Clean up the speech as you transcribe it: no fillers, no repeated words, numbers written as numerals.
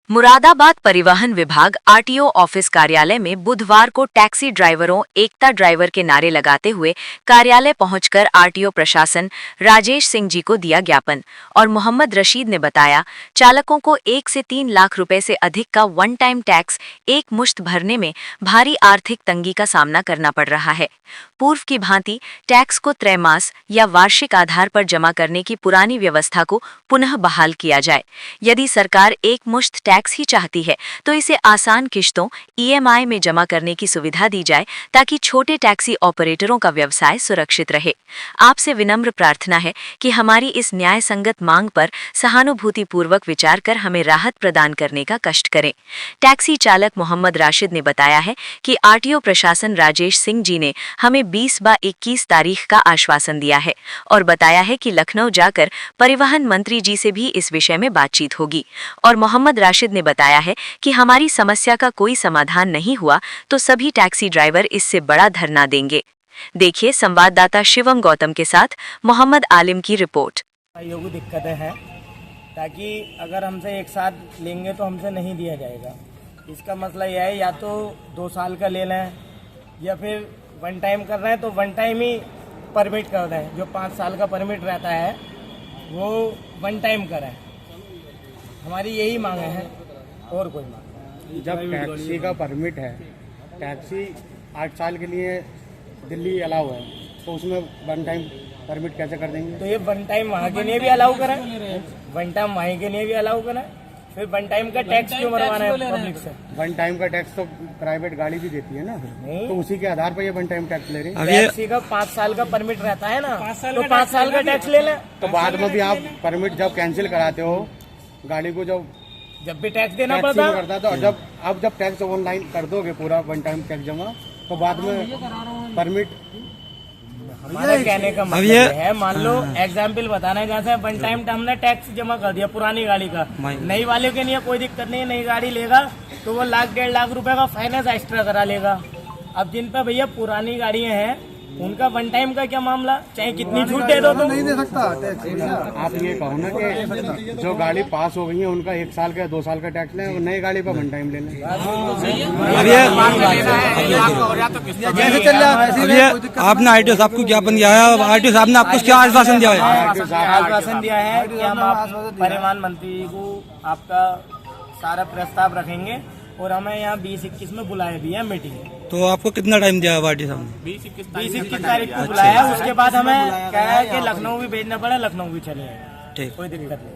मुरादाबाद परिवहन विभाग RTO office कार्यालय में बुधवार को टैक्सी ड्राइवरों एकता ड्राइवर के नारे लगाते हुए कार्यालय पहुंचकर आरटीओ प्रशासन राजेश सिंह जी को दिया ज्ञापन और मोहम्मद रशीद ने बताया, चालकों को 1 से 3 लाख रुपए से अधिक का वन टाइम टैक्स एक मुश्त भरने में भारी आर्थिक तंगी का सामना करना पड़ रहा है। पूर्व की भांति टैक्स को त्रैमास या वार्षिक आधार पर जमा करने की पुरानी व्यवस्था को पुनः बहाल किया जाए। यदि सरकार एक मुश्त टैक्स ही चाहती है तो इसे आसान किश्तों ईएमआई में जमा करने की सुविधा दी जाए ताकि छोटे टैक्सी ऑपरेटरों का व्यवसाय सुरक्षित रहे। आपसे विनम्र प्रार्थना है कि हमारी इस न्याय संगत मांग पर सहानुभूतिपूर्वक विचार कर हमें राहत प्रदान करने का कष्ट करें। टैक्सी चालक मोहम्मद राशिद ने बताया है कि आरटीओ प्रशासन राजेश सिंह जी ने हमें 20/21 तारीख का आश्वासन दिया है और बताया है कि लखनऊ जाकर परिवहन मंत्री जी से भी इस विषय में बातचीत होगी। और मोहम्मद राशिद ने बताया है कि हमारी समस्या का कोई समाधान नहीं हुआ तो सभी टैक्सी ड्राइवर इससे बड़ा धरना देंगे। देखिए संवाददाता शिवम गौतम के साथ मोहम्मद आलिम की रिपोर्ट। योगी दिक्कतें हैं ताकि अगर हमसे एक साथ लेंगे तो हमसे नहीं दिया जाएगा। इसका मसला यह है, या तो 2 साल का ले लें या फिर वन टाइम कर रहे हैं तो वन टाइम ही परमिट कर दें। जो 5 साल का परमिट रहता है वो वन टाइम करें। हमारी यही मांगे हैं और कोई मांग नहीं। जब टैक्सी का परमिट है, टैक्सी 8 साल के लिए दिल्ली अलाउ है, तो उसमें वन टाइम परमिट कैसे कर देंगे? तो ये वन टाइम वहाँ के लिए भी अलाउ करें, वन टाइम वहीं के लिए भी अलाउ करें, फिर वन टाइम का टैक्स क्यों भरवाना है पब्लिक से? वन टाइम का टैक्स तो प्राइवेट गाड़ी भी देती है ना, तो उसी के आधार पर ये वन टाइम टैक्स ले रहे हैं। टैक्सी का 5 साल का परमिट रहता है ना, तो 5 साल का टैक्स ले लें। तो बाद में भी आप परमिट जब कैंसिल कराते हो गाड़ी को, जब भी टैक्स देना पड़ता है, तो जब टैक्स ऑनलाइन कर दोगे पूरा वन टाइम टैक्स जमा, तो बाद में परमिट। हमारा कहने का मतलब है, मान लो एग्जाम्पल बताना है, जहाँ से वन टाइम हमने टैक्स जमा कर दिया पुरानी गाड़ी का, नई वाले के लिए कोई दिक्कत नहीं है। नई गाड़ी लेगा तो वो 1-1.5 लाख रुपए का फाइनेंस एक्स्ट्रा करा लेगा। अब जिन पे भैया पुरानी गाड़ियां हैं उनका वन टाइम का क्या मामला, चाहे कितनी छूट दे दो तो नहीं दे सकता टैक्स। आप ये कहो ना कि जो गाड़ी पास हो गई है उनका 1 साल का 2 साल का टैक्स लें, नई गाड़ी पर वन टाइम ले लें। आपने आरटीओ साहब को ज्ञापन दिया है, आरटीओ साहब ने आपको क्या आश्वासन दिया है? आश्वासन दिया है कि हम आप परिवहन मंत्री को आपका सारा प्रस्ताव रखेंगे और हमें यहाँ 20-21 में बुलाया भी है मीटिंग। तो आपको कितना टाइम दिया है आरटीओ साहब ने? 20-21 तारीख को बुलाया है। उसके बाद हमें क्या है कि लखनऊ भी भेजना पड़ा, लखनऊ भी चले जाएगा, कोई दिक्कत नहीं।